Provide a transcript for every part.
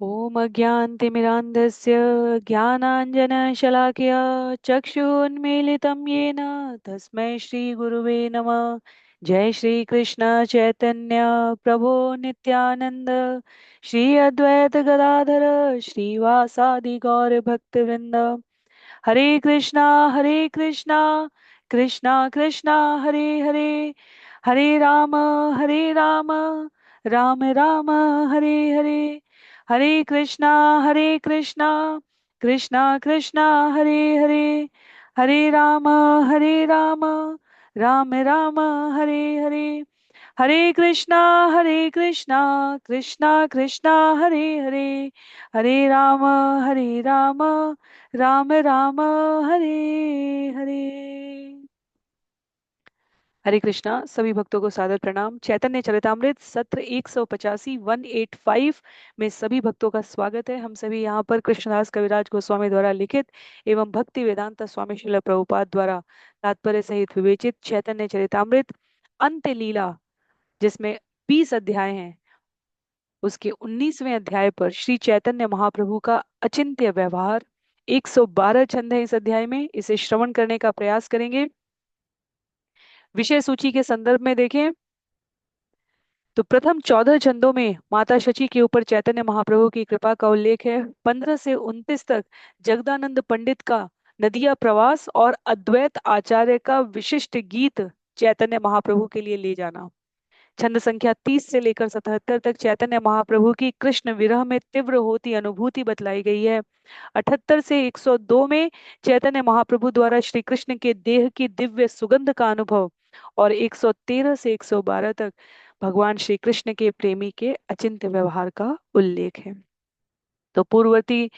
ॐ अज्ञानतिमिरान्धस्य ज्ञानाञ्जनशलाकया चक्षुन्मीलितं येन तस्मै श्रीगुरुवे नमः। जय श्रीकृष्ण चैतन्य प्रभो नित्यानन्द श्री अद्वैत गदाधर श्रीवासादि गौरभक्तवृन्द। हरे कृष्णा कृष्णा कृष्णा हरे हरे, हरे राम राम राम हरे हरे, हरे कृष्णा कृष्णा कृष्णा हरे हरे, हरे राम राम राम हरे हरे, हरे कृष्णा कृष्णा कृष्णा हरे हरे, हरे राम राम राम हरे हरे। हरे कृष्णा। सभी भक्तों को सादर प्रणाम। चैतन्य चरितामृत सत्र 185 185 में सभी भक्तों का स्वागत है। हम सभी यहाँ पर कृष्णदास कविराज गोस्वामी द्वारा लिखित एवं भक्ति वेदांत स्वामी श्रील प्रभुपाद द्वारा तात्पर्य सहित विवेचित चैतन्य चरितामृत अंत्य लीला, जिसमें 20 अध्याय हैं, उसके 19वें अध्याय पर श्री चैतन्य महाप्रभु का अचिंत्य व्यवहार, 112 छंद है इस अध्याय में। इसे श्रवण करने का प्रयास करेंगे। विषय सूची के संदर्भ में देखें तो प्रथम 14 छंदों में माता शची के ऊपर चैतन्य महाप्रभु की कृपा का उल्लेख है। 15 से 29 तक जगदानंद पंडित का नदिया प्रवास और अद्वैत आचार्य का विशिष्ट गीत चैतन्य महाप्रभु के लिए ले जाना। छंद संख्या 30 से लेकर 77 तक चैतन्य महाप्रभु की कृष्ण विरह में तीव्र होती अनुभूति बतलाई गई है। 78 से 102 में चैतन्य महाप्रभु द्वारा श्री कृष्ण के देह की दिव्य सुगंध का अनुभव, और 113 से 112 तक भगवान श्री कृष्ण के प्रेमी के अचिंत्य व्यवहार का उल्लेख है। तो पूर्ववर्ती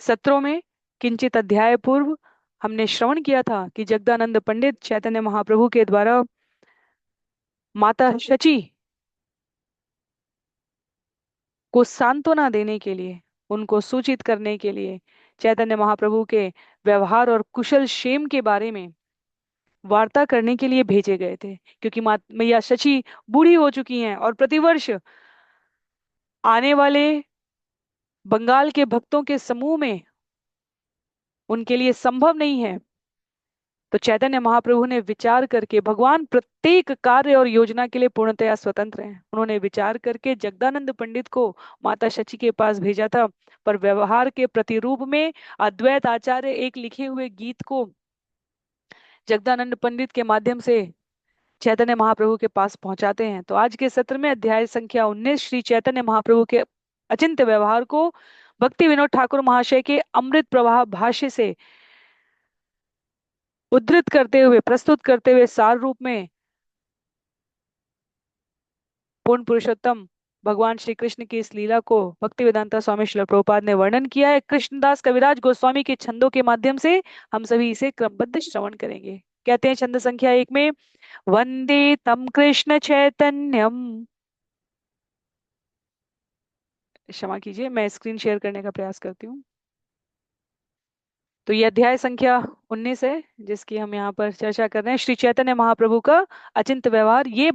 सत्रों में किंचित अध्याय पूर्व हमने श्रवण किया था कि जगदानंद पंडित चैतन्य महाप्रभु के द्वारा माता शची को सांत्वना देने के लिए, उनको सूचित करने के लिए चैतन्य महाप्रभु के व्यवहार और कुशल क्षेम के बारे में वार्ता करने के लिए भेजे गए थे, क्योंकि मैया शची बूढ़ी हो चुकी हैं और प्रतिवर्ष आने वाले बंगाल के भक्तों के समूह में उनके लिए संभव नहीं है। तो चैतन्य महाप्रभु ने विचार करके, भगवान प्रत्येक कार्य और योजना के लिए पूर्णतया स्वतंत्र हैं, उन्होंने विचार करके जगदानंद पंडित को माता शची के पास भेजा था। पर व्यवहार के प्रतिरूप में अद्वैत आचार्य एक लिखे हुए गीत को जगदानंद पंडित के माध्यम से चैतन्य महाप्रभु के पास पहुंचाते हैं। तो आज के सत्र में अध्याय संख्या 19 श्री चैतन्य महाप्रभु के अचिंत्य व्यवहार को भक्ति विनोद ठाकुर महाशय के अमृत प्रवाह भाष्य से उद्धृत करते हुए, प्रस्तुत करते हुए सार रूप में पूर्ण पुरुषोत्तम भगवान श्री कृष्ण की इस लीला को भक्ति वेदांता स्वामी श्रील प्रभुपाद ने वर्णन किया है। कृष्णदास कविराज गोस्वामी के छंदों के माध्यम से हम सभी इसे क्रमबद्ध श्रवण करेंगे। कहते हैं छंद संख्या 1 में, वंदे तम कृष्ण चैतन्यम। क्षमा कीजिए, मैं स्क्रीन शेयर करने का प्रयास करती हूँ। तो ये अध्याय संख्या 19 है जिसकी हम यहाँ पर चर्चा कर रहे हैं। श्री चैतन्य महाप्रभु का अचिंत्य व्यवहार, ये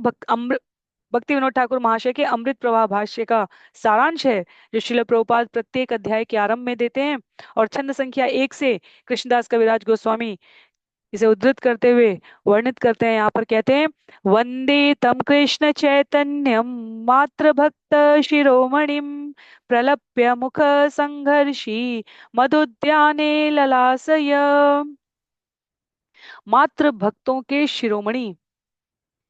भक्ति विनोद ठाकुर महाशय के अमृत प्रवाह भाष्य का सारांश है, जो श्रील प्रभुपाद प्रत्येक अध्याय के आरंभ में देते हैं। और छंद संख्या 1 से कृष्णदास कविराज गोस्वामी इसे उद्धृत करते हुए वर्णित करते हैं। यहाँ पर कहते हैं, वंदे तम कृष्ण चैतन्यम मात्र भक्त शिरोमणिम प्रलप्य मुख संघर्षी मधुद्याने ललासय। मात्र भक्तों के शिरोमणि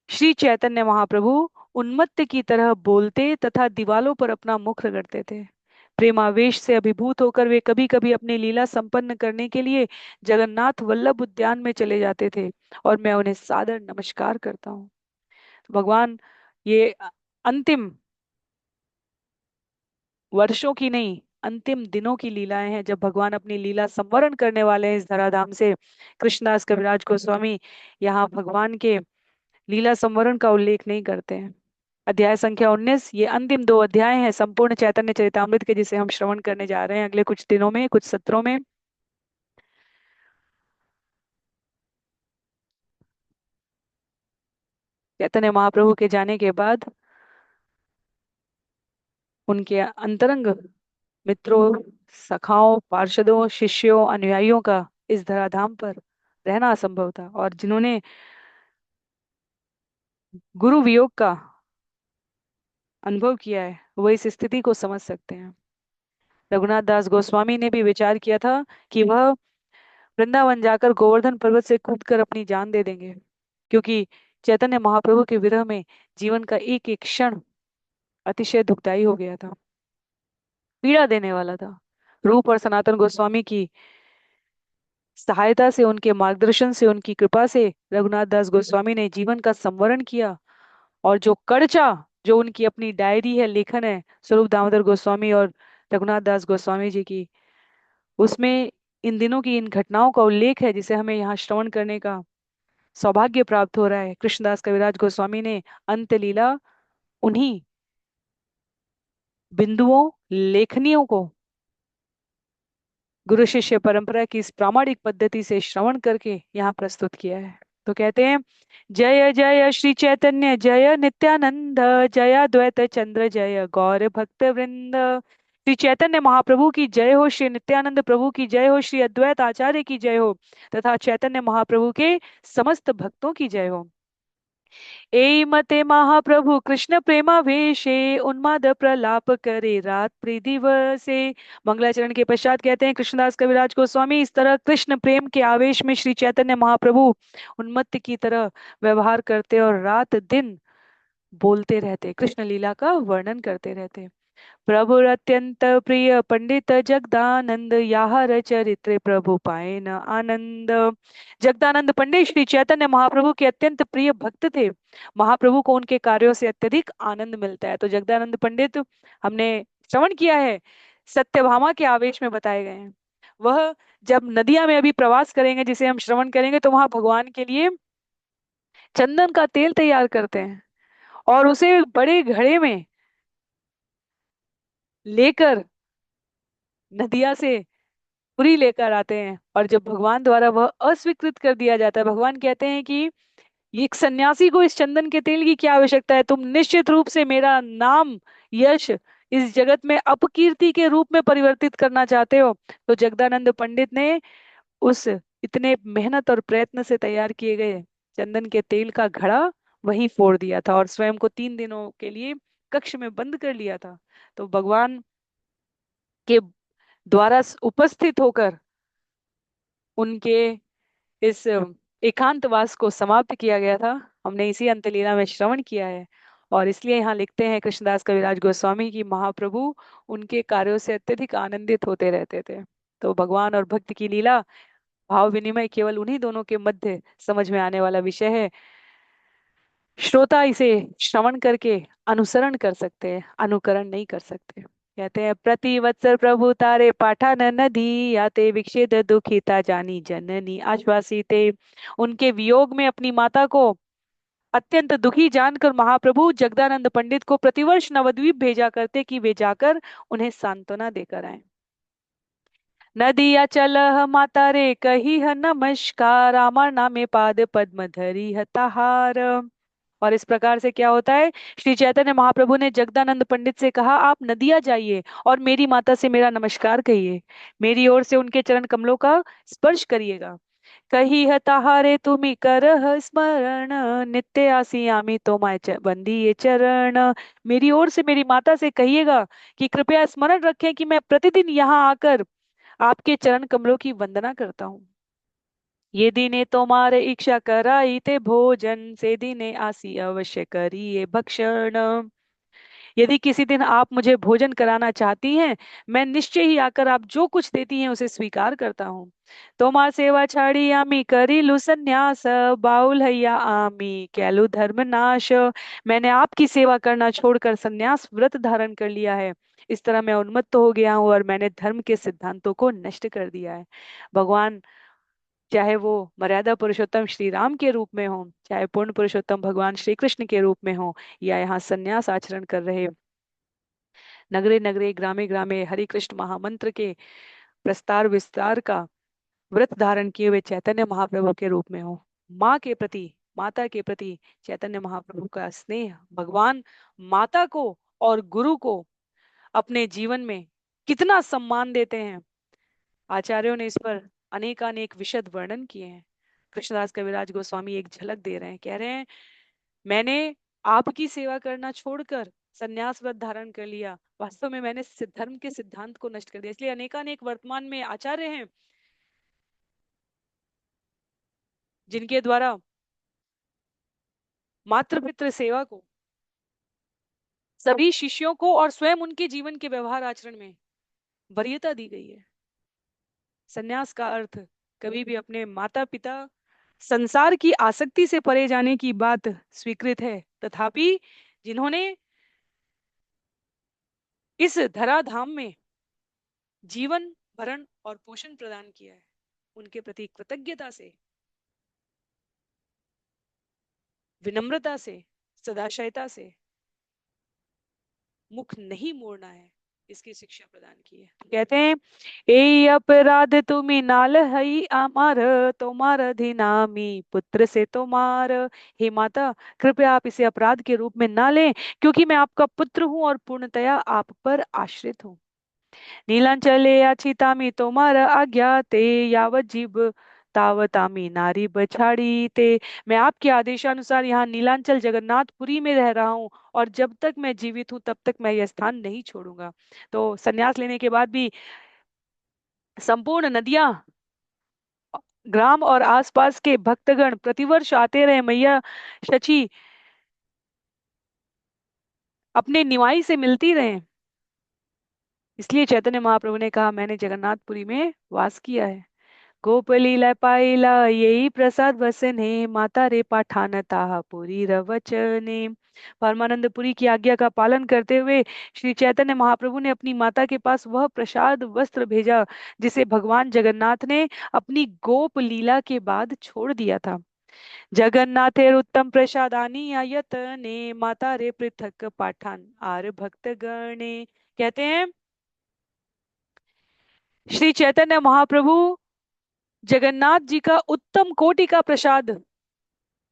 श्री चैतन्य महाप्रभु उन्मत्त की तरह बोलते तथा दीवालों पर अपना मुख रगड़ते थे। प्रेमावेश से अभिभूत होकर वे कभी कभी अपनी लीला संपन्न करने के लिए जगन्नाथ वल्लभ उद्यान में चले जाते थे, और मैं उन्हें सादर नमस्कार करता हूँ। भगवान, ये अंतिम वर्षों की नहीं, अंतिम दिनों की लीलाएं हैं, जब भगवान अपनी लीला संवरण करने वाले हैं इस धराधाम से। कृष्णदास कविराज गोस्वामी यहाँ भगवान के लीला संवरण का उल्लेख नहीं करते हैं। अध्याय संख्या 19, ये अंतिम 2 अध्याय हैं संपूर्ण चैतन्य चरितामृत के, जिसे हम श्रवण करने जा रहे हैं अगले कुछ दिनों में, कुछ सत्रों में। चैतन्य महाप्रभु के जाने के बाद उनके अंतरंग मित्रों, सखाओं, पार्षदों, शिष्यों, अनुयायियों का इस धराधाम पर रहना असंभव था, और जिन्होंने गुरु वियोग का अनुभव किया है वो इस स्थिति को समझ सकते हैं। रघुनाथ दास गोस्वामी ने भी विचार किया था कि वह वृंदावन जाकर गोवर्धन पर्वत से कूदकर अपनी जान दे देंगे, क्योंकि चैतन्य महाप्रभु के विरह में जीवन का एक एक क्षण अतिशय दुखदाई हो गया था, पीड़ा देने वाला था। रूप और सनातन गोस्वामी की सहायता से, उनके मार्गदर्शन से, उनकी कृपा से रघुनाथ दास गोस्वामी ने जीवन का संवरण किया, और जो कर्चा, जो उनकी अपनी डायरी है, लेखन है स्वरूप दामोदर गोस्वामी और रघुनाथ दास गोस्वामी जी की, उसमें इन दिनों की इन घटनाओं का उल्लेख है, जिसे हमें यहाँ श्रवण करने का सौभाग्य प्राप्त हो रहा है। कृष्णदास कविराज गोस्वामी ने अंत लीला उन्हीं बिंदुओं, लेखनियों को गुरु शिष्य परंपरा की इस प्रामाणिक पद्धति से श्रवण करके यहाँ प्रस्तुत किया है। तो कहते हैं, जय जय श्री चैतन्य जय नित्यानंद, जय द्वैत चंद्र जय गौर भक्त वृंद। श्री चैतन्य महाप्रभु की जय हो, श्री नित्यानंद प्रभु की जय हो, श्री अद्वैत आचार्य की जय हो, तथा चैतन्य महाप्रभु के समस्त भक्तों की जय हो। ए मते महाप्रभु कृष्ण प्रेमावेशे, उन्माद प्रलाप करे रात्रि दिवसे। मंगलाचरण के पश्चात कहते हैं कृष्णदास कविराज गोस्वामी, इस तरह कृष्ण प्रेम के आवेश में श्री चैतन्य महाप्रभु उन्मत्त की तरह व्यवहार करते और रात दिन बोलते रहते, कृष्ण लीला का वर्णन करते रहते। प्रभु अत्यंत प्रिय पंडित जगदानंद, याहर चरित्र प्रभु पाए न आनंद। जगदानंद पंडित श्री चैतन्य महाप्रभु के अत्यंत प्रिय भक्त थे। महाप्रभु को उनके कार्यों से अत्यधिक आनंद मिलता है। तो जगदानंद पंडित हमने श्रवण किया है, सत्यभामा के आवेश में बताए गए हैं। वह जब नदिया में अभी प्रवास करेंगे, जिसे हम श्रवण करेंगे, तो वहां भगवान के लिए चंदन का तेल तैयार करते हैं और उसे बड़े घड़े में लेकर नदिया से पूरी लेकर आते हैं। और जब भगवान द्वारा वह अस्वीकृत कर दिया जाता है, भगवान कहते हैं कि ये एक सन्यासी को इस चंदन के तेल की क्या आवश्यकता है, तुम निश्चित रूप से मेरा नाम, यश इस जगत में अपकीर्ति के रूप में परिवर्तित करना चाहते हो। तो जगदानंद पंडित ने उस इतने मेहनत और प्रयत्न से तैयार किए गए चंदन के तेल का घड़ा वहीं फोड़ दिया था और स्वयं को 3 दिनों के लिए कक्ष में बंद कर लिया था। तो भगवान के द्वारा उपस्थित होकर उनके इस एकांतवास को समाप्त किया गया था। हमने इसी अंतलीला में श्रवण किया है, और इसलिए यहाँ लिखते हैं कृष्णदास कविराज गोस्वामी की महाप्रभु उनके कार्यों से अत्यधिक आनंदित होते रहते थे। तो भगवान और भक्त की लीला, भाव विनिमय केवल उन्हीं दोनों के मध्य समझ में आने वाला विषय है। श्रोता इसे श्रवण करके अनुसरण कर सकते हैं, अनुकरण नहीं कर सकते। कहते हैं, प्रति वत्सर प्रभु तारे पाठान नदी, आते विक्षेद दुखिता जानी जननी आश्वासिते। उनके वियोग में अपनी माता को अत्यंत दुखी जानकर महाप्रभु जगदानंद पंडित को प्रतिवर्ष नवद्वीप भेजा करते कि वे जाकर उन्हें सांत्वना देकर आए। नदिया चलह माता रे कही है नमस्कार, रामा नामे पाद पद्म धरी है तहार। और इस प्रकार से क्या होता है, श्री चैतन्य महाप्रभु ने जगदानंद पंडित से कहा, आप नदिया जाइए और मेरी माता से मेरा नमस्कार कहिए, मेरी ओर से उनके चरण कमलों का स्पर्श करिएगा। कही है ताहारे तुम्ही करह स्मरण, नित्य आसी आमी तो बंदी ये चरण। मेरी ओर से मेरी माता से कहिएगा कि कृपया स्मरण रखें कि मैं प्रतिदिन यहाँ आकर आपके चरण कमलों की वंदना करता हूँ। ये दिने तुम्हारे इच्छा कराई ते भोजन, से दिने आसी अवश्य करिए भक्षण। यदि किसी दिन आप मुझे भोजन कराना चाहती हैं, मैं निश्चय ही आकर आप जो कुछ देती हैं उसे स्वीकार करता हूँ। तोमा सेवा छाड़ी आमी करीलु संन्यास, बाउल हैया आमी कैलु धर्म नाश। मैंने आपकी सेवा करना छोड़कर संन्यास व्रत धारण कर लिया है। इस तरह मैं उन्मत्त हो गया हूँ और मैंने धर्म के सिद्धांतों को नष्ट कर दिया है। भगवान, चाहे वो मर्यादा पुरुषोत्तम श्री राम के रूप में हो, चाहे पूर्ण पुरुषोत्तम भगवान श्री कृष्ण के रूप में हो, या यहाँ संन्यास आचरण कर रहे नगरे नगरे ग्रामे ग्रामे हरि कृष्ण महामंत्र के प्रस्तार विस्तार का व्रत धारण किए हुए चैतन्य महाप्रभु के रूप में हो, माँ के प्रति, माता के प्रति चैतन्य महाप्रभु का स्नेह, भगवान माता को और गुरु को अपने जीवन में कितना सम्मान देते हैं। आचार्यों ने इस पर अनेकानेक विशद वर्णन किए हैं। कृष्णदास कविराज गोस्वामी एक झलक दे रहे हैं, कह रहे हैं, मैंने आपकी सेवा करना छोड़कर संन्यास व्रत धारण कर लिया। वास्तव में मैंने धर्म के सिद्धांत को नष्ट कर दिया। इसलिए अनेकानेक वर्तमान में आचार्य हैं जिनके द्वारा मातृ पितृ सेवा को सभी शिष्यों को और स्वयं उनके जीवन के व्यवहार आचरण में वरीयता दी गई है। संन्यास का अर्थ कभी भी अपने माता पिता संसार की आसक्ति से परे जाने की बात स्वीकृत है, तथापि जिन्होंने इस धराधाम में जीवन भरण और पोषण प्रदान किया है, उनके प्रति कृतज्ञता से, विनम्रता से, सदाशयता से मुख नहीं मोड़ना है, इसकी शिक्षा प्रदान की है। तो कहते हैं, ए अपराध तुम्हें नाल हई अमर, तुम्हार अधिनामी पुत्र से तुम्हार। हे माता, कृपया आप इसे अपराध के रूप में ना लें, क्योंकि मैं आपका पुत्र हूँ और पूर्णतया आप पर आश्रित हूँ। नीलांचले याचितामी तोमार आज्ञा ते, यावत जीव तावतामी नारी बछाड़ी ते। मैं आपके आदेशानुसार यहाँ नीलांचल जगन्नाथपुरी में रह रहा हूँ, और जब तक मैं जीवित हूँ तब तक मैं यह स्थान नहीं छोड़ूंगा। तो संन्यास लेने के बाद भी संपूर्ण नदियां, ग्राम और आसपास के भक्तगण प्रतिवर्ष आते रहे, मैया शची अपने निवाई से मिलती रहे। इसलिए चैतन्य महाप्रभु ने कहा, मैंने जगन्नाथपुरी में वास किया है। गोप लीला पाइला यही प्रसाद वसने, माता रे पाठान ताहा पुरी रवचने। परमानंदपुरी की आज्ञा का पालन करते हुए श्री चैतन्य महाप्रभु ने अपनी माता के पास वह प्रसाद वस्त्र भेजा जिसे भगवान जगन्नाथ ने अपनी गोप लीला के बाद छोड़ दिया था। जगन्नाथेर उत्तम प्रसादानी आयतने, माता रे पृथक पाठान आर भक्त गणे। कहते हैं, श्री चैतन्य महाप्रभु जगन्नाथ जी का उत्तम कोटि का प्रसाद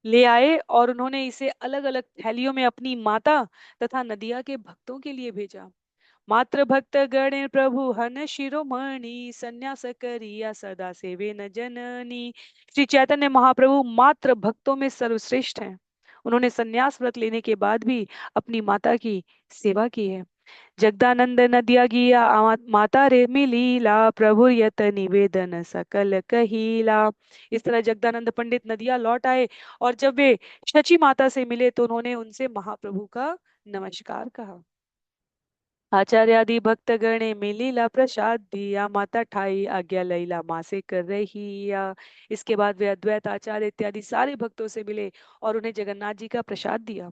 ले आए और उन्होंने इसे अलग अलग थैलियों में अपनी माता तथा नदिया के भक्तों के लिए भेजा। मात्र भक्त गणे प्रभु हन शिरोमणि, संन्यास करिया सदा सेवे न जननी। श्री चैतन्य महाप्रभु मात्र भक्तों में सर्वश्रेष्ठ हैं। उन्होंने संन्यास व्रत लेने के बाद भी अपनी माता की सेवा की है। जगदानंद नदिया गिया माता रे मिलीला, प्रभु यत निवेदन सकल कहीला। इस तरह जगदानंद पंडित नदिया लौट आए, और जब वे शची माता से मिले तो उन्होंने उनसे महाप्रभु का नमस्कार कहा। आचार्य आदि भक्त गणे मिलीला प्रसाद दिया, माता ठाई आज्ञा लैला माँ से कर रही या। इसके बाद वे अद्वैत आचार्य इत्यादि सारे भक्तों से मिले और उन्हें जगन्नाथ जी का प्रसाद दिया।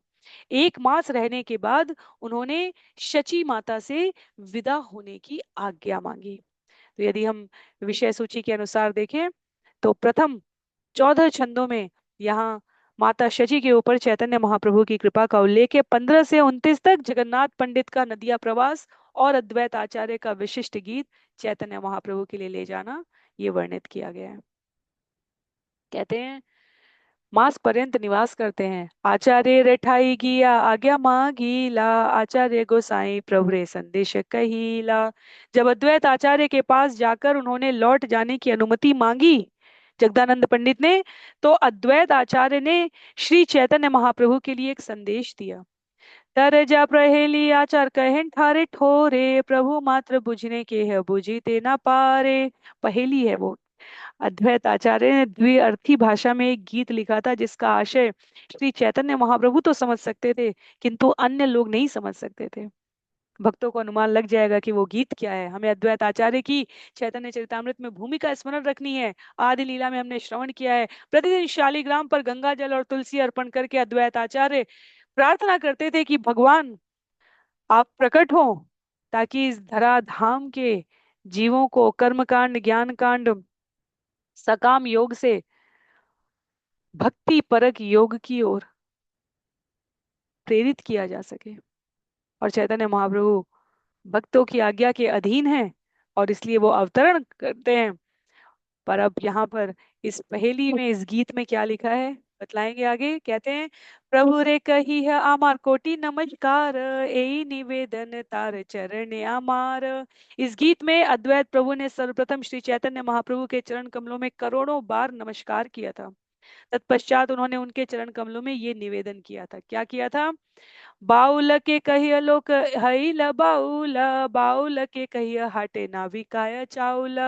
एक मास रहने के बाद उन्होंने शची माता से विदा होने की आज्ञा मांगी। तो यदि हम विषय सूची के अनुसार देखें तो प्रथम 14 छंदों में यहाँ माता शची के ऊपर चैतन्य महाप्रभु की कृपा का उल्लेख है। 15 से 29 तक जगन्नाथ पंडित का नदिया प्रवास और अद्वैत आचार्य का विशिष्ट गीत चैतन्य महाप्रभु के लिए ले जाना, ये वर्णित किया गया है। कहते हैं, मास पर्यंत निवास करते हैं। आचार्य रेठाई गिया आज्ञा मांगीला, आचार्य गोसाई प्रभु रे संदेश कहीला। जब अद्वैत आचार्य के पास जाकर उन्होंने लौट जाने की अनुमति मांगी जगदानंद पंडित ने, तो अद्वैत आचार्य ने श्री चैतन्य महाप्रभु के लिए एक संदेश दिया। तर जा प्रहेली आचार कहन ठारे ठोरे, प्रभु मात्र बुझने के है बुझीते ना पारे। पहेली है वो। अद्वैत आचार्य ने द्विअर्थी भाषा में एक गीत लिखा था जिसका आशय श्री चैतन्य महाप्रभु तो समझ सकते थे, किंतु अन्य लोग नहीं समझ सकते थे। भक्तों को अनुमान लग जाएगा कि वो गीत क्या है। हमें अद्वैत आचार्य की चैतन्य चरितामृत में भूमिका स्मरण रखनी है। आदि लीला में हमने श्रवण किया है, प्रतिदिन शालिग्राम पर गंगा जल और तुलसी अर्पण करके अद्वैत आचार्य प्रार्थना करते थे कि भगवान आप प्रकट हो, ताकि इस धराधाम के जीवों को कर्म कांड ज्ञान कांड सकाम योग से भक्ति परक योग की ओर प्रेरित किया जा सके। और चैतन्य महाप्रभु भक्तों की आज्ञा के अधीन हैं और इसलिए वो अवतरण करते हैं। पर अब यहाँ पर इस पहेली में, इस गीत में क्या लिखा है, बतलाएंगे आगे। कहते हैं, प्रभु रे कही है आमार कोटि नमस्कार, एई निवेदन तार चरण आमार। इस गीत में अद्वैत प्रभु ने सर्वप्रथम श्री चैतन्य महाप्रभु के चरण कमलों में करोड़ों बार नमस्कार किया था। तत्पश्चात उन्होंने उनके चरण कमलों में ये निवेदन किया था। क्या किया था? बाउल के कहिय लोक हईल बाउल, बाउल के कहिय हाटे नाविकाय चाउल।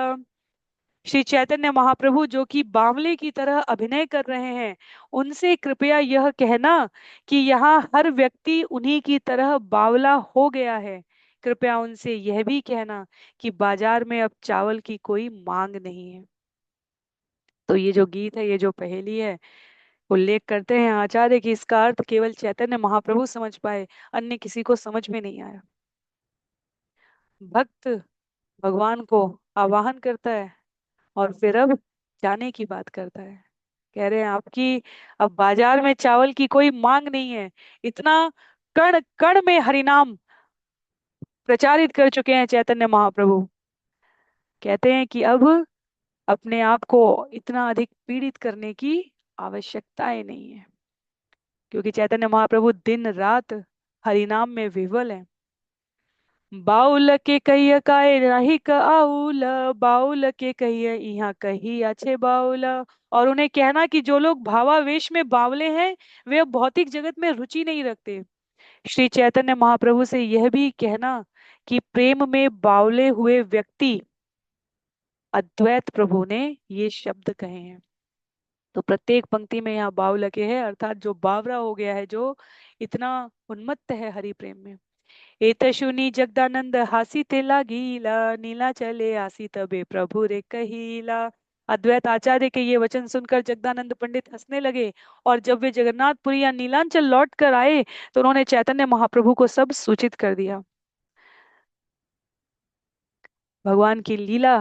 श्री चैतन्य महाप्रभु जो कि बावले की तरह अभिनय कर रहे हैं, उनसे कृपया यह कहना कि यहाँ हर व्यक्ति उन्हीं की तरह बावला हो गया है। कृपया उनसे यह भी कहना कि बाजार में अब चावल की कोई मांग नहीं है। तो ये जो गीत है, ये जो पहेली है, उल्लेख करते हैं आचार्य कि इसका अर्थ केवल चैतन्य महाप्रभु समझ पाए, अन्य किसी को समझ में नहीं आया। भक्त भगवान को आवाहन करता है और फिर अब जाने की बात करता है। कह रहे हैं आपकी अब बाजार में चावल की कोई मांग नहीं है। इतना कण कण में हरिनाम प्रचारित कर चुके हैं चैतन्य महाप्रभु। कहते हैं कि अब अपने आप को इतना अधिक पीड़ित करने की आवश्यकता ही नहीं है, क्योंकि चैतन्य महाप्रभु दिन रात हरिनाम में विह्वल है। बाउल के कहिय काय रही क आउल, बाउल के कहिय यहाँ कही अच्छे बाउल। और उन्हें कहना कि जो लोग भावावेश में बावले हैं, वे अब भौतिक जगत में रुचि नहीं रखते। श्री चैतन्य महाप्रभु से यह भी कहना कि प्रेम में बावले हुए व्यक्ति, अद्वैत प्रभु ने ये शब्द कहे हैं। तो प्रत्येक पंक्ति में यहाँ बाव लगे है, अर्थात जो बावरा हो गया है, जो इतना उन्मत्त है हरि प्रेम में। एतशुनि जगदानंद हासी ते लागीला, नीला चले आसी तबे प्रभु रे कहीला। अद्वैत आचार्य के ये वचन सुनकर जगदानंद पंडित हंसने लगे, और जब वे जगन्नाथपुरी या नीलांचल लौट कर आए तो उन्होंने चैतन्य महाप्रभु को सब सूचित कर दिया। भगवान की लीला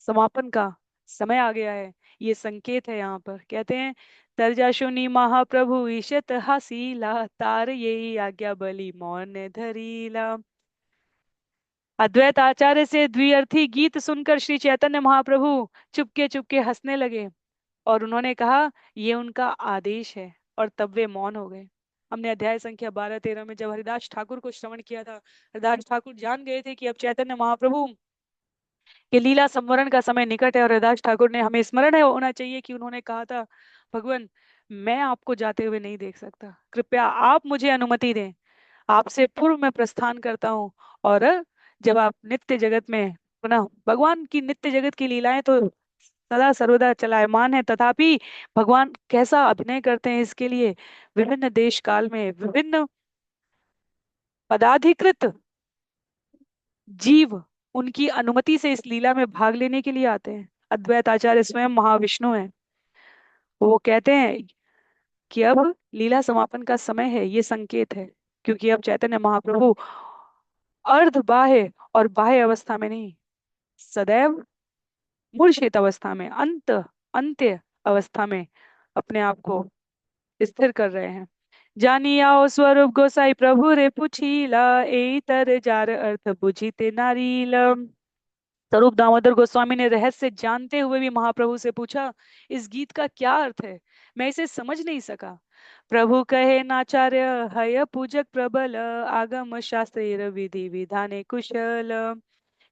समापन का समय आ गया है, ये संकेत है। यहाँ पर कहते हैं, तरजाशुनि महाप्रभु ईशत हसीला, तार ये आज्ञा बलि मौन धरीला। अद्वैत आचार्य से द्विअर्थी गीत सुनकर श्री चैतन्य महाप्रभु चुपके चुपके हंसने लगे, और उन्होंने कहा ये उनका आदेश है, और तब वे मौन हो गए। हमने अध्याय संख्या 12-13 में जब हरिदास ठाकुर को श्रवण किया था, हरिदास ठाकुर जान गए थे कि अब चैतन्य महाप्रभु कि लीला संवरण का समय निकट है। और हरिदास ठाकुर ने, हमें स्मरण है होना चाहिए कि उन्होंने कहा था, भगवान मैं आपको जाते हुए नहीं देख सकता, कृपया आप मुझे अनुमति दें, आपसे पूर्व मैं प्रस्थान करता हूँ। और जब आप नित्य जगत में पुनः, भगवान की नित्य जगत की लीलाएं तो सदा सर्वदा चलायमान है, तथापि भगवान कैसा अभिनय करते हैं, इसके लिए विभिन्न देश काल में विभिन्न पदाधिकृत जीव उनकी अनुमति से इस लीला में भाग लेने के लिए आते हैं। अद्वैत आचार्य स्वयं महाविष्णु हैं। वो कहते हैं कि अब लीला समापन का समय है, ये संकेत है, क्योंकि अब चैतन्य महाप्रभु अर्ध बाह्य और बाह्य अवस्था में नहीं, सदैव मूर्छित अवस्था में, अंत्य अवस्था में अपने आप को स्थिर कर रहे हैं। जानी आओ स्वरूप गोसाई प्रभु रे पुछीला, ए तर जार अर्थ बुझीते नारीला। स्वरूप दामोदर गोस्वामी ने रहस्य जानते हुए भी महाप्रभु से पूछा, इस गीत का क्या अर्थ है? मैं इसे समझ नहीं सका। प्रभु कहे नाचार्य हय पूजक प्रबल, आगम शास्त्र विधि विधाने कुशल।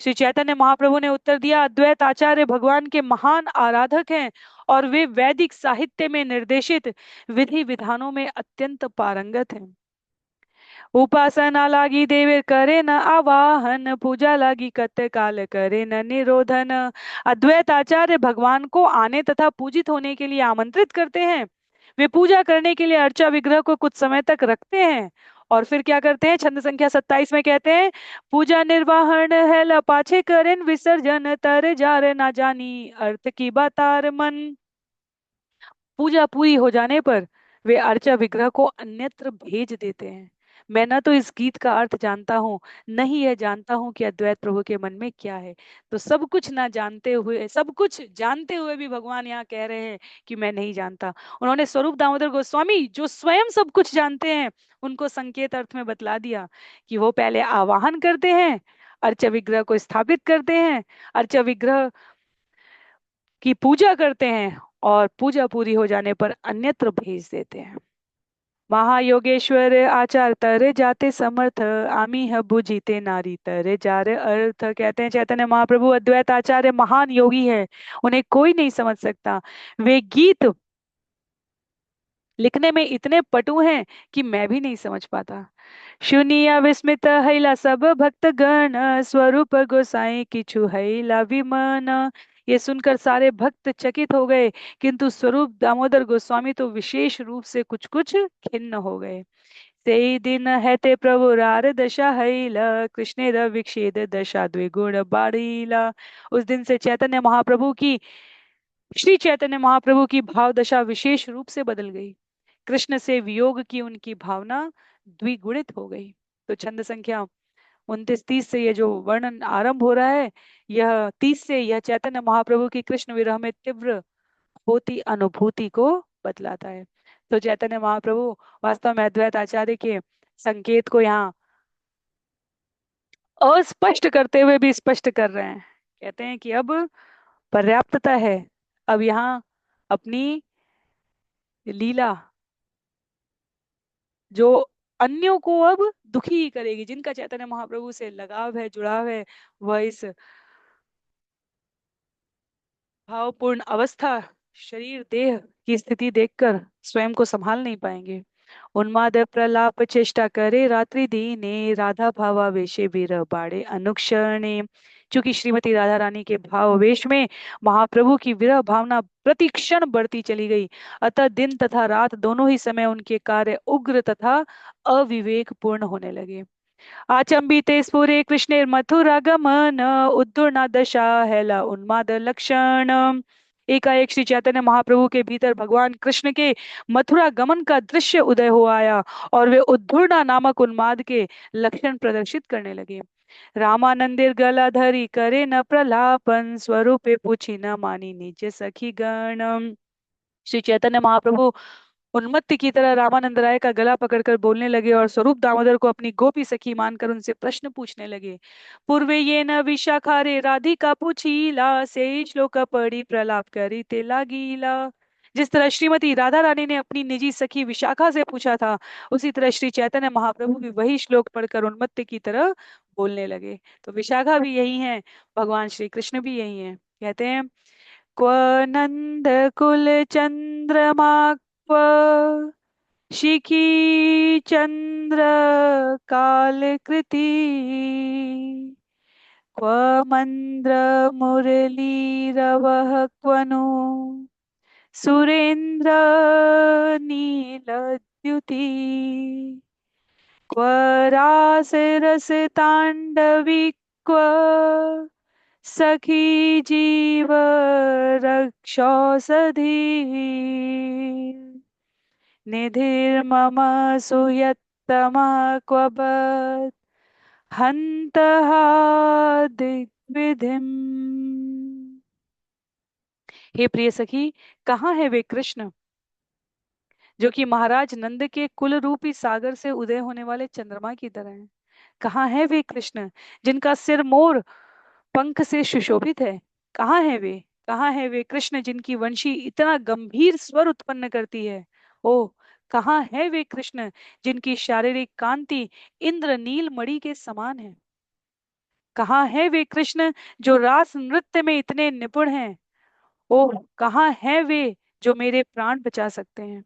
श्री चैतन्य महाप्रभु ने उत्तर दिया, अद्वैत आचार्य भगवान के महान आराधक हैं, और वे वैदिक साहित्य में निर्देशित विधि विधानों में अत्यंत पारंगत हैं। उपासना लागी देवे करे न आवाहन, पूजा लागी कत काल करे न निरोधन। अद्वैत आचार्य भगवान को आने तथा पूजित होने के लिए आमंत्रित करते हैं। वे पूजा करने के लिए अर्चा विग्रह को कुछ समय तक रखते हैं, और फिर क्या करते हैं? छंद संख्या 27 में कहते हैं, पूजा निर्वाहन है लपाछे करें विसर्जन, तर जार ना जानी अर्थ की बातार मन। पूजा पूरी हो जाने पर वे अर्चा विग्रह को अन्यत्र भेज देते हैं। मैं न तो इस गीत का अर्थ जानता हूँ, न ही यह जानता हूँ कि अद्वैत प्रभु के मन में क्या है। तो सब कुछ ना जानते हुए, सब कुछ जानते हुए भी भगवान यहाँ कह रहे हैं कि मैं नहीं जानता। उन्होंने स्वरूप दामोदर गोस्वामी जो स्वयं सब कुछ जानते हैं, उनको संकेत अर्थ में बतला दिया कि वो पहले आवाहन करते हैं, अर्चा विग्रह को स्थापित करते हैं, अर्चा विग्रह की पूजा करते हैं, और पूजा पूरी हो जाने पर अन्यत्र भेज देते हैं। महायोगेश्वर आचार तरे जाते समर्थ, आमी है बुझीते नारी तरे जा रे अर्थ। कहते हैं चैतन्य महाप्रभु अद्वैत आचार्य महान योगी है, उन्हें कोई नहीं समझ सकता। वे गीत लिखने में इतने पटु हैं कि मैं भी नहीं समझ पाता। शुनिया विस्मित हैला सब भक्त गण, स्वरूप गोसाई किछु हैला विमन। ये सुनकर सारे भक्त चकित हो गए, किंतु स्वरूप दामोदर गोस्वामी तो विशेष रूप से कुछ कुछ खिन्न हो गए। ते दिन है ते प्रभु रार दशा हैला, कृष्ण विक्षेद दशा द्विगुण बाढ़ीला। उस दिन से चैतन्य महाप्रभु की श्री चैतन्य महाप्रभु की भाव दशा विशेष रूप से बदल गई। कृष्ण से वियोग की उनकी भावना द्विगुणित हो गई। तो छंद संख्या 29-30 से ये जो वर्णन आरंभ हो रहा है, यह 30 से यह चैतन्य महाप्रभु की कृष्ण विरह में तीव्र होती अनुभूति को बतलाता है। तो चैतन्य महाप्रभु वास्तव में अद्वैत आचार्य के संकेत को यहाँ अस्पष्ट करते हुए भी स्पष्ट कर रहे हैं। कहते हैं कि अब पर्याप्तता है, अब यहाँ अपनी लीला जो अन्यों को अब दुखी ही करेगी, जिनका चैतन्य महाप्रभु से लगाव है, जुड़ाव है, वह इस भावपूर्ण अवस्था, शरीर देह की स्थिति देखकर स्वयं को संभाल नहीं पाएंगे। उन्माद प्रलाप चेष्टा करे रात्रि दीने, राधा भावावेशे विरह बाड़े अनुक्षणे। चूंकि श्रीमती राधा रानी के भावावेश में महाप्रभु की विरह भावना प्रति क्षण बढ़ती चली गई, अतः दिन तथा रात दोनों ही समय उनके कार्य उग्र तथा अविवेक पूर्ण होने लगे। आचंबिते स्फुरे कृष्णेर मथुरागमन, उद्धुर्ना दशा हेला उन्माद लक्षण। एकाएक श्री चैतन्य महाप्रभु के भीतर भगवान कृष्ण के मथुरा गमन का दृश्य उदय हो आया और वे उद्धुर्ना नामक उन्माद के लक्षण प्रदर्शित करने लगे। रामानंदिर गलाधरी करे न प्रलापन, स्वरूपे पूछी न मानी निज सखी गण। श्री चैतन्य महाप्रभु उन्मत्त की तरह रामानंद राय का गला पकड़कर बोलने लगे और स्वरूप दामोदर को अपनी गोपी सखी मानकर उनसे प्रश्न पूछने लगे। पूर्वे ये न विशाखारे राधिका पूछीला, से श्लोक पढ़ी प्रलाप करी ते लागीला। जिस तरह श्रीमती राधा रानी ने अपनी निजी सखी विशाखा से पूछा था, उसी तरह श्री चैतन्य महाप्रभु भी वही श्लोक पढ़कर उन्मत्त की तरह बोलने लगे। तो विशाखा भी यही है, भगवान श्री कृष्ण भी यही है। कहते हैं क्व नंद कुल चंद्रमा, क्व शिखी चंद्र कालकृति, क्व मंद्र मुरलीरवः, क्वनु सुरेंद्र नीलद्युति, क्व रास रस तांडवी, क्व सखी जीव रक्षौषधि, निधिर्मम सुयत्तमा क्वबत हन्तः दिग्विधिम्। हे प्रिय सखी, कहाँ है वे कृष्ण जो कि महाराज नंद के कुल रूपी सागर से उदय होने वाले चंद्रमा की तरह हैं? कहाँ है वे कृष्ण जिनका सिर मोर पंख से सुशोभित है? कहाँ है वे? कहाँ है वे कृष्ण जिनकी वंशी इतना गंभीर स्वर उत्पन्न करती है? ओ, कहाँ है वे कृष्ण जिनकी शारीरिक कांति इंद्र नील मणि के समान है? कहाँ है वे कृष्ण जो रास नृत्य में इतने निपुण हैं? ओह, कहाँ है वे जो मेरे प्राण बचा सकते हैं?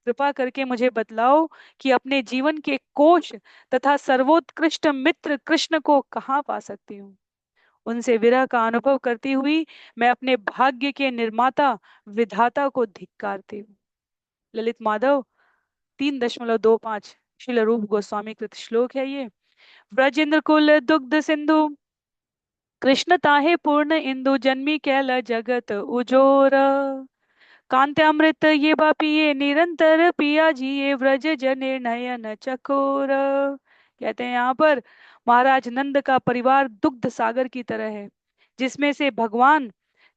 कृपा करके मुझे बतलाओ कि अपने जीवन के कोश तथा सर्वोत्कृष्ट मित्र कृष्ण को कहाँ पा सकती हूँ। उनसे विरह का अनुभव करती हुई मैं अपने भाग्य के निर्माता विधाता को धिक्कारती हूँ। ललित माधव 3.25 श्रील रूप गोस्वामी कृत श्लोक है ये। ब्रजेंद्र कुल दुग्ध सिंधु, कृष्ण ताहे पूर्ण इंदु, जन्मी कैल जगत उजोर। कांत्यामृत ये बा पिए निरंतर पिया जिए, व्रज जने नयन चकोर। कहते हैं यहाँ पर महाराज नंद का परिवार दुग्ध सागर की तरह है, जिसमें से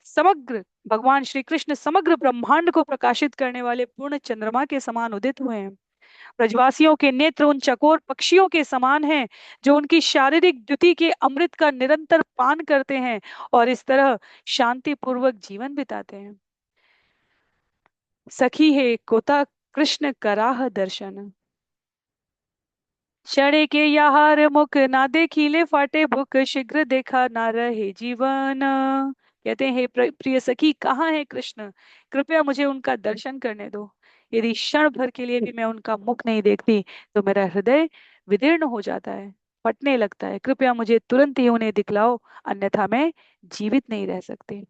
समग्र भगवान श्री कृष्ण समग्र ब्रह्मांड को प्रकाशित करने वाले पूर्ण चंद्रमा के समान उदित हुए हैं। ब्रजवासियों के नेत्र उन चकोर पक्षियों के समान हैं जो उनकी शारीरिक द्युति के अमृत का निरंतर पान करते हैं और इस तरह शांति पूर्वक जीवन बिताते हैं। सखी है कोता कृष्ण कराह दर्शन। क्षणे के याहार मुख ना देखिले फाटे भूख शीघ्र देखा ना रहे जीवन। कहते हैं, प्रिय सखी कहाँ है कृष्ण, कृपया मुझे उनका दर्शन करने दो। यदि क्षण भर के लिए भी मैं उनका मुख नहीं देखती तो मेरा हृदय विदीर्ण हो जाता है, फटने लगता है। कृपया मुझे तुरंत ही उन्हें दिखलाओ, अन्यथा मैं जीवित नहीं रह सकती।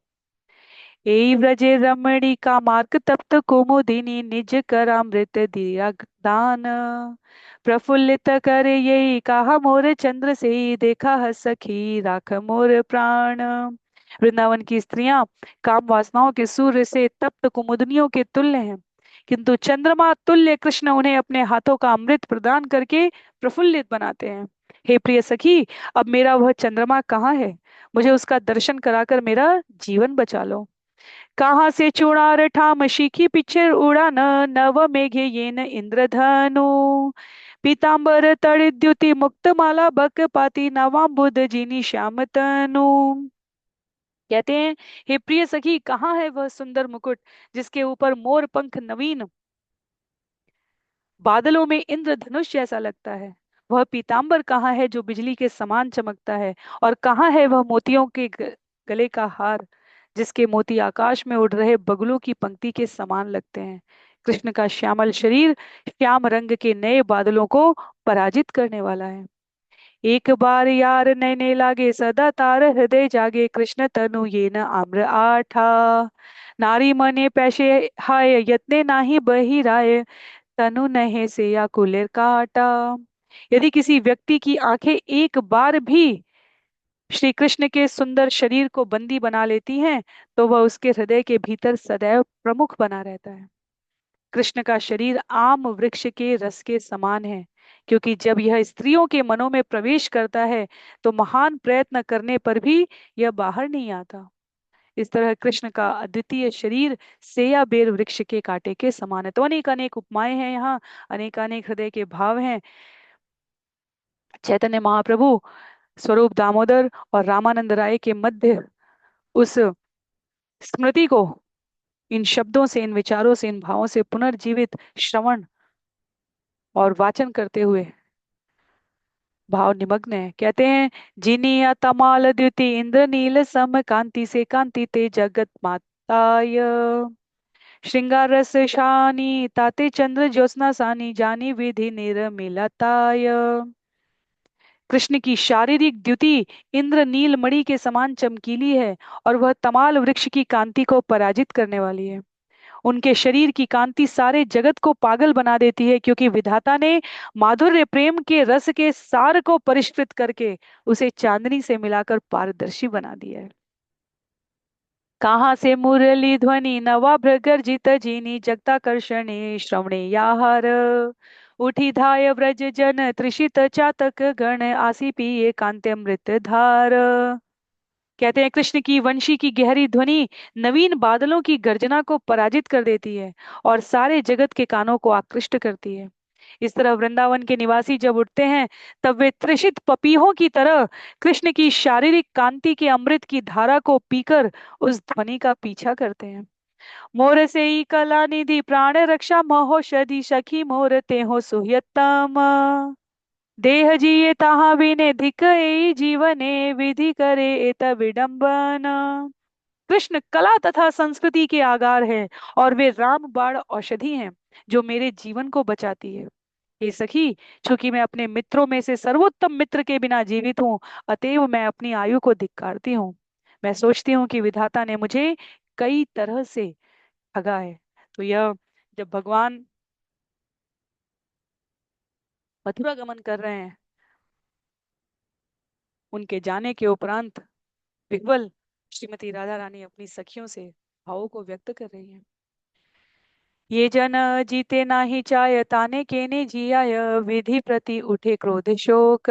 एई व्रजे रमणी का मार्ग तप्त कुमुदिनी निज करामृत दिया दान। प्रफुल्लित करे यही कहा मोर चंद्र से देखा है सखी राख मोर प्राण। वृंदावन की स्त्रियां काम वासनाओं के सूर्य से तप्त कुमुदनियों के तुल्य हैं, किंतु चंद्रमा तुल्य कृष्ण उन्हें अपने हाथों का अमृत प्रदान करके प्रफुल्लित बनाते हैं। हे प्रिय सखी, अब मेरा वह चंद्रमा कहाँ है? मुझे उसका दर्शन कराकर मेरा जीवन बचा लो। कहाँ से चूड़ार ठाम शिखी पीछे उड़ान, नव मेघे येन इंद्रधनु। पीतांबर तड़िद्युति मुक्त माला बक पाती नवाम बुध जिनी श्याम तनु। कहते हैं, हे प्रिय सखी कहाँ है वह सुंदर मुकुट जिसके ऊपर मोर पंख नवीन बादलों में इंद्रधनुष जैसा लगता है? वह पीतांबर कहाँ है जो बिजली के समान चमकता है? और कहाँ है वह मोतियों के गले का हार जिसके मोती आकाश में उड़ रहे बगुलों की पंक्ति के समान लगते हैं? कृष्ण का श्यामल शरीर श्याम रंग के नए बादलों को पराजित करने वाला है। एक बार यार नैने लागे सदा तार हृदय जागे कृष्ण तनु ये न आम्र आठा। नारी मने पैसे हाय यत्ने नाही बही राय तनु नहे से या कुलेर काटा। यदि किसी व्यक्ति की आंखें एक बार भी श्री कृष्ण के सुंदर शरीर को बंदी बना लेती हैं तो वह उसके हृदय के भीतर सदैव प्रमुख बना रहता है। कृष्ण का शरीर आम वृक्ष के रस के समान है, क्योंकि जब यह स्त्रियों के मनों में प्रवेश करता है तो महान प्रयत्न करने पर भी यह बाहर नहीं आता। इस तरह कृष्ण का अद्वितीय शरीर सेया बेर वृक्ष के कांटे के समान है। तो अनेक अनेक उपमाएं हैं यहाँ, अनेक अनेक हृदय के भाव हैं। चैतन्य महाप्रभु स्वरूप दामोदर और रामानंद राय के मध्य उस स्मृति को इन शब्दों से, इन विचारों से, इन भावों से पुनर्जीवित श्रवण और वाचन करते हुए भाव निमग्न है। कहते हैं, जिनिया तमाल द्युति इंद्र नील सम कांति से कांति ते जगत माताय। श्रृंगार रस शानी ताते चंद्र ज्योत्सना सानी जानी विधि निर्मिलताय। कृष्ण की शारीरिक द्युति इंद्र नील मणि के समान चमकीली है और वह तमाल वृक्ष की कांति को पराजित करने वाली है। उनके शरीर की कांति सारे जगत को पागल बना देती है, क्योंकि विधाता ने माधुर्य प्रेम के रस के सार को परिष्कृत करके उसे चांदनी से मिलाकर पारदर्शी बना दिया है। कहाँ से मुरली ध्वनि नवा भृगर्जित जिनी जगताकर्षणे श्रवणे याहर। उठी धाय व्रज जन त्रिषित चातक गण आसी पिए कांत्यमृत धार। कहते हैं, कृष्ण की वंशी की गहरी ध्वनि नवीन बादलों की गर्जना को पराजित कर देती है और सारे जगत के कानों को आकृष्ट करती है। इस तरह वृंदावन के निवासी जब उठते हैं तब वे त्रिषित पपीहों की तरह कृष्ण की शारीरिक कांति के अमृत की धारा को पीकर उस ध्वनि का पीछा करते हैं। मोर से ही कला निधि प्राण रक्षा महोषधि सखी मोर ते हो सुहृतम। देह जिये ताहा बिने धिक एई जीवने विधि करे एत विडंबन। कृष्ण कला तथा संस्कृति के आगार है और वे राम बाण औषधि हैं जो मेरे जीवन को बचाती है। हे सखी, चूंकि मैं अपने मित्रों में से सर्वोत्तम मित्र के बिना जीवित हूँ, अतएव मैं अपनी आयु को धिक्कारती हूँ। मैं सोचती हूँ कि विधाता ने मुझे कई तरह से ठगा है। तो यह जब भगवान मथुरा गमन कर रहे हैं, उनके जाने के उपरांत विह्वल श्रीमती राधा रानी अपनी सखियों से भावों को व्यक्त कर रही हैं। ये जन जीते नाही चाय ताने केने जियाय विधि प्रति उठे क्रोध शोक।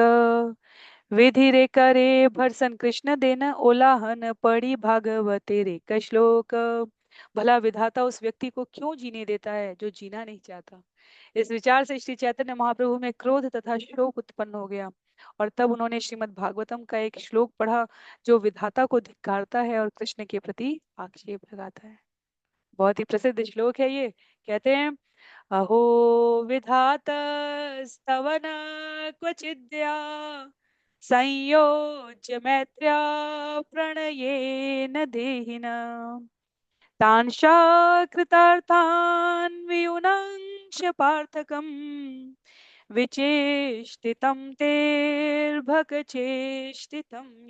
विधि रे करे भरसन कृष्ण देन ओलाहन पड़ी भागवते रे श्लोक। भला विधाता उस व्यक्ति को क्यों जीने देता है जो जीना नहीं चाहता? इस विचार से श्री चैतन्य महाप्रभु में क्रोध तथा शोक उत्पन्न हो गया और तब उन्होंने श्रीमद् भागवतम का एक श्लोक पढ़ा जो विधाता को धिक्कारता है और कृष्ण के प्रति आक्षेप लगाता है। बहुत ही प्रसिद्ध श्लोक है ये। कहते हैं, अहो विधात स्तवन क्वचिद्या संयोज्य मैत्र्या प्रणयेन देहिना तांशा कृतार्थान् वियुनक्ष्य पार्थकम् विचेष्टितं तेर्भगचेष्टितं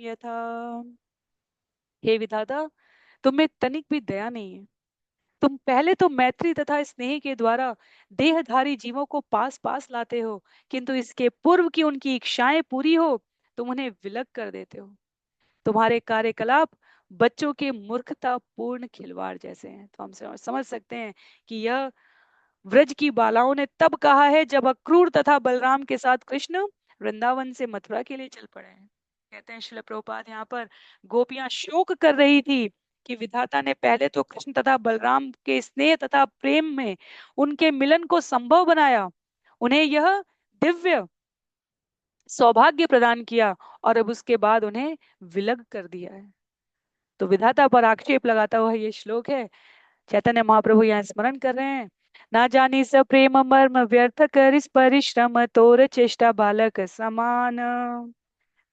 यथा। हे विधाता, तुम में तनिक भी दया नहीं है। तुम पहले तो मैत्री तथा स्नेह के द्वारा देहधारी जीवों को पास पास लाते हो, किंतु इसके पूर्व की उनकी इच्छाएं पूरी हो तुम उन्हें विलग कर देते हो। तुम्हारे कार्यकलाप बच्चों के मूर्खता पूर्ण खिलवाड़ जैसे हैं। तो हम समझ सकते हैं कि यह व्रज की बालाओं ने तब कहा है जब अक्रूर तथा बलराम के साथ कृष्ण वृंदावन से मथुरा के लिए चल पड़े हैं। कहते हैं शिल प्रभुपाद, यहाँ पर गोपियां शोक कर रही थी कि विधाता ने पहले तो कृष्ण तथा बलराम के स्नेह तथा प्रेम में उनके मिलन को संभव बनाया, उन्हें यह दिव्य सौभाग्य प्रदान किया, और अब उसके बाद उन्हें विलग कर दिया है। तो विधाता पर आक्षेप लगाता हुआ ये श्लोक है। चैतन्य महाप्रभु यहाँ स्मरण कर रहे हैं, ना जानी स प्रेम मर्म व्यर्थ करिस परिश्रम तोर चेष्टा बालक समान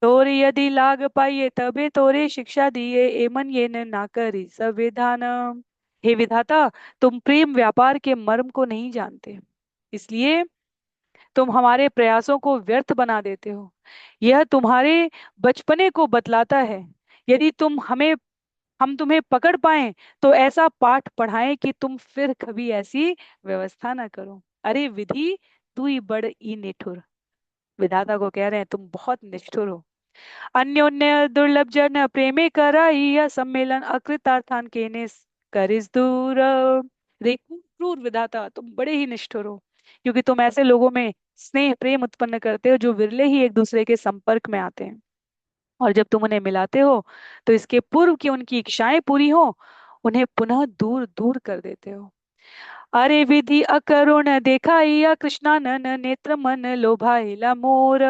तोर यदि लाग पाइए तबे तोरे शिक्षा दिए एमन ये न ना करी संविधान। हे विधाता, तुम प्रेम व्यापार के मर्म को नहीं जानते, इसलिए तुम हमारे प्रयासों को व्यर्थ बना देते हो। यह तुम्हारे बचपने को बतलाता है। यदि हम तुम्हें पकड़ पाएं तो ऐसा पाठ पढ़ाएं कि तुम फिर कभी ऐसी व्यवस्था ना करो। अरे विधि, तू ही बड़ ई निठुर। विधाता को कह रहे हैं तुम बहुत निष्ठुर हो। अन्योन्य दुर्लभ जन प्रेमे कराई यह सम्मेलन अकृतार्थान केने करिस दूर। देखो क्रूर विधाता, तुम बड़े ही निष्ठुर हो, क्योंकि तुम ऐसे लोगों में स्नेह प्रेम उत्पन्न करते हो जो विरले ही एक दूसरे के संपर्क में आते हैं, और जब तुम उन्हें मिलाते हो तो इसके पूर्व की उनकी इच्छाएं पूरी हो उन्हें पुनः दूर दूर कर देते हो। अरे विधि अकरुण देखाइया कृष्णानन नेत्र मन लोभाइला मोर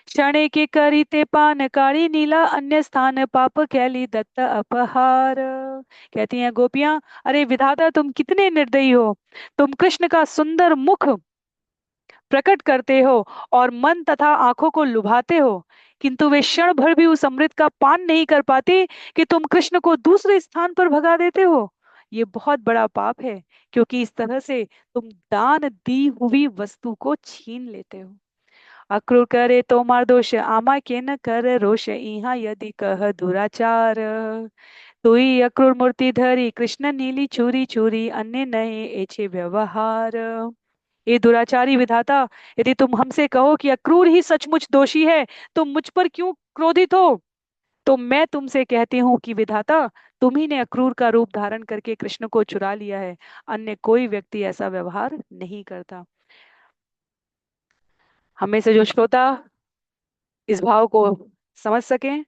क्षणे के करीते पान काली नीला अन्य स्थान पाप कैली दत्त अपहार। कहती हैं गोपियां, अरे विधाता तुम कितने निर्दयी हो। तुम कृष्ण का सुंदर मुख प्रकट करते हो और मन तथा आंखों को लुभाते हो, किंतु वे क्षण भर भी उस अमृत का पान नहीं कर पाते कि तुम कृष्ण को दूसरे स्थान पर भगा देते हो। ये बहुत बड़ा पाप है, क्योंकि इस तरह से तुम दान दी हुई वस्तु को छीन लेते हो। अक्रूर करे तो मार दोष आमा के न कर रोष इहा यदि कह दुराचार तुई अक्रूर मूर्ति धरी कृष्ण नीली चूरी चूरी अन्य नए एछे व्यवहार। ये दुराचारी विधाता, यदि तुम हमसे कहो कि अक्रूर ही सचमुच दोषी है तो मुझ पर क्यों क्रोधित हो। तो मैं तुमसे कहती हूँ कि विधाता, तुम ही ने अक्रूर का रूप धारण करके कृष्ण को चुरा लिया है, अन्य कोई व्यक्ति ऐसा व्यवहार नहीं करता। हमें से जो श्रोता इस भाव को समझ सकें,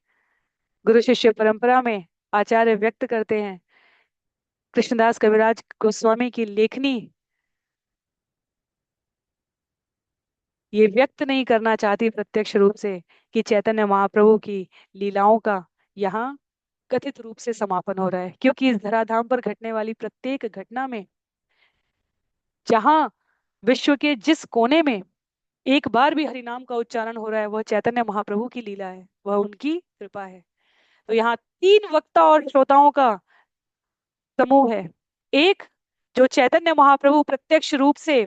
गुरु शिष्य परंपरा में आचार्य व्यक्त करते हैं, कृष्णदास कविराज गोस्वामी की लेखनी ये व्यक्त नहीं करना चाहती प्रत्यक्ष रूप से कि चैतन्य महाप्रभु की लीलाओं का यहाँ कथित रूप से समापन हो रहा है, क्योंकि इस धराधाम पर घटने वाली प्रत्येक घटना में, जहां विश्व के जिस कोने में एक बार भी हरिनाम का उच्चारण हो रहा है, वह चैतन्य महाप्रभु की लीला है, वह उनकी कृपा है। तो यहाँ तीन वक्ता और श्रोताओं का समूह है। एक, जो चैतन्य महाप्रभु प्रत्यक्ष रूप से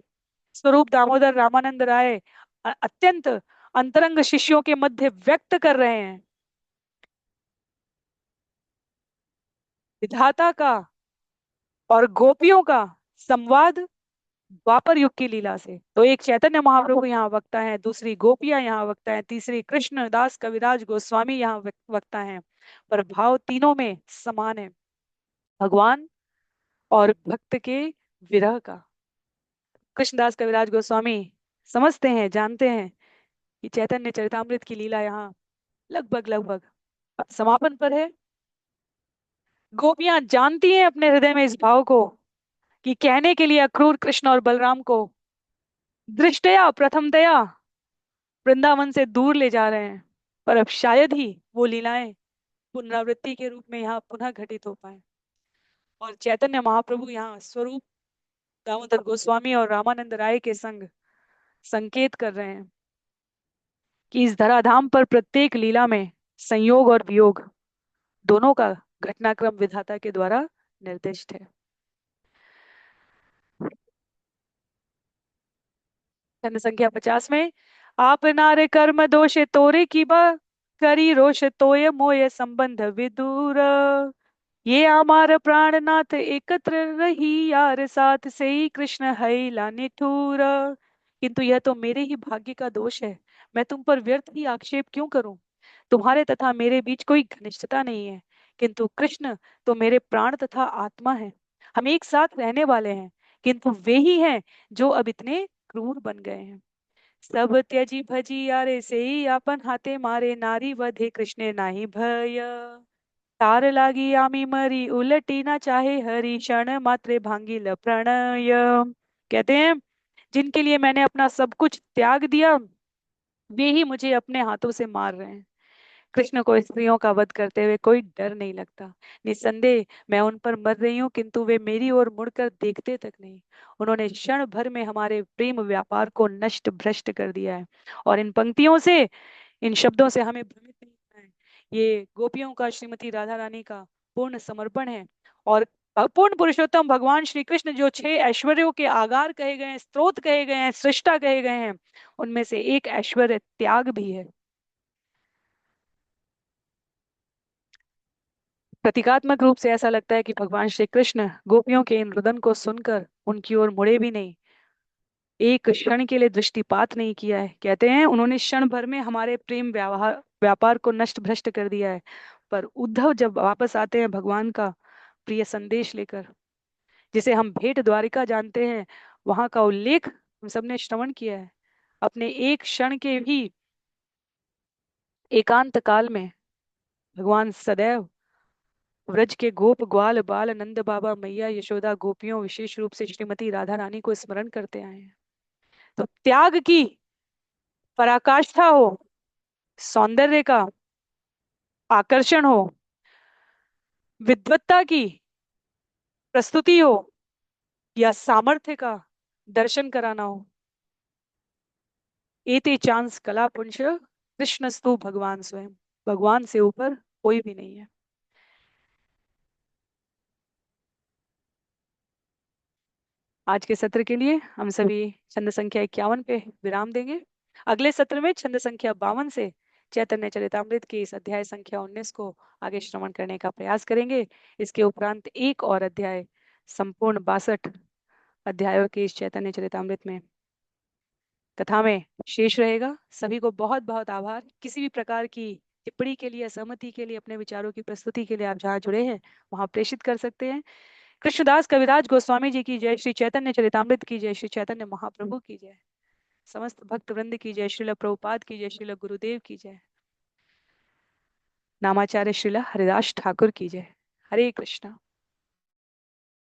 स्वरूप दामोदर रामानंद राय अत्यंत अंतरंग शिष्यों के मध्य व्यक्त कर रहे हैं, विधाता का और गोपियों का संवाद द्वापर युग की लीला से। तो एक चैतन्य महाप्रभु यहाँ वक्ता है, दूसरी गोपियां यहाँ वक्ता है, तीसरी कृष्णदास कविराज गोस्वामी यहाँ वक्ता है, पर भाव तीनों में समान है, भगवान और भक्त के विरह का। कृष्णदास कविराज गोस्वामी समझते हैं, जानते हैं कि चैतन्य चरितामृत की लीला यहाँ लगभग लगभग समापन पर है। गोपियां जानती हैं अपने हृदय में इस भाव को कि कहने के लिए अक्रूर कृष्ण और बलराम को दृष्टया प्रथमतया वृंदावन से दूर ले जा रहे हैं, पर अब शायद ही वो लीलाएं पुनरावृत्ति के रूप में यहाँ पुनः घटित हो पाए। और चैतन्य महाप्रभु यहाँ स्वरूप दामोदर गोस्वामी और रामानंद राय के संग संकेत कर रहे हैं कि इस धराधाम पर प्रत्येक लीला में संयोग और वियोग दोनों का घटनाक्रम विधाता के द्वारा निर्दिष्ट है। छंद संख्या 50 में, आप नारे कर्म दोषे तोरे की बा, करी रोष तोय मोय संबंध विदुर, ये हमार प्राणनाथ एकत्र रही यार साथ से ही कृष्ण है ला निठुर। किंतु यह तो मेरे ही भाग्य का दोष है, मैं तुम पर व्यर्थ ही आक्षेप क्यों करूं। तुम्हारे तथा मेरे बीच कोई घनिष्ठता नहीं है, किंतु कृष्ण तो मेरे प्राण तथा आत्मा है। हम एक साथ रहने वाले हैं, किंतु वे ही हैं जो अब इतने क्रूर बन गए हैं। सब त्यजी भजी यारे से ही आपन हाथे मारे, नारी वधे कृष्णे नाही भय, तार लागी आमी मरी उलटी ना चाहे हरि, क्षण मात्रे भांगी ल प्रणय। कहते हैं, जिनके लिए मैंने अपना सब कुछ त्याग दिया, वे ही मुझे अपने हाथों से मार रहे हैं। कृष्ण को स्त्रियों का वध करते हुए कोई डर नहीं लगता। निस्संदेह मैं उन पर मर रही हूँ, किंतु वे मेरी ओर मुड़कर देखते तक नहीं। उन्होंने क्षण भर में हमारे प्रेम व्यापार को नष्ट भ्रष्ट कर दिया है। और इन पंक्तियों से, इन शब्दों से हमें भ्रमित नहीं होना है। ये गोपियों का, श्रीमती राधा रानी का पूर्ण समर्पण है। और पूर्ण पुरुषोत्तम भगवान श्री कृष्ण जो 6 ऐश्वर्यों के आगार कहे गए हैं, स्रोत कहे गए हैं, सृष्टा कहे गए हैं, उनमें से एक ऐश्वर्य त्याग भी है। प्रतीकात्मक रूप से ऐसा लगता है कि भगवान श्री कृष्ण गोपियों के इन रुदन को सुनकर उनकी ओर मुड़े भी नहीं, एक क्षण के लिए दृष्टिपात नहीं किया है। कहते हैं, उन्होंने क्षण भर में हमारे प्रेम व्यवहार व्यापार को नष्ट भ्रष्ट कर दिया है। पर उद्धव जब वापस आते हैं भगवान का प्रिय संदेश लेकर, जिसे हम भेंट द्वारिका जानते हैं, वहां का उल्लेख हम सबने श्रवण किया है। अपने एक क्षण के भी एकांत काल में भगवान सदैव व्रज के गोप ग्वाल बाल नंद बाबा मैया यशोदा गोपियों, विशेष रूप से श्रीमती राधा रानी को स्मरण करते आए हैं। तो त्याग की पराकाष्ठा हो, सौंदर्य का आकर्षण हो, विद्वत्ता की प्रस्तुति हो, या सामर्थ्य का दर्शन कराना हो, एते चांस कला पुंश कृष्णस्तु भगवान स्वयं। भगवान से ऊपर कोई भी नहीं है। आज के सत्र के लिए हम सभी छंद संख्या 51 पे विराम देंगे। अगले सत्र में छंद संख्या 52 से चैतन्य चरितामृत की इस अध्याय संख्या 19 को आगे श्रवण करने का प्रयास करेंगे। इसके उपरांत एक और अध्याय, संपूर्ण 62 अध्यायों के इस चैतन्य चरितामृत में कथा में शेष रहेगा। सभी को बहुत बहुत आभार। किसी भी प्रकार की टिप्पणी के लिए, सहमति के लिए, अपने विचारों की प्रस्तुति के लिए आप जहाँ जुड़े हैं वहां प्रेषित कर सकते हैं। कृष्णदास कविराज गोस्वामी जी की जय, श्री चैतन्य चरितामृत की जय, श्री चैतन्य महाप्रभु की जय, समस्त भक्त वृंद की जय, श्रील प्रभुपाद की जय, श्रील गुरुदेव की जय, नामाचार्य श्रील हरिदास ठाकुर की जय। हरे कृष्णा।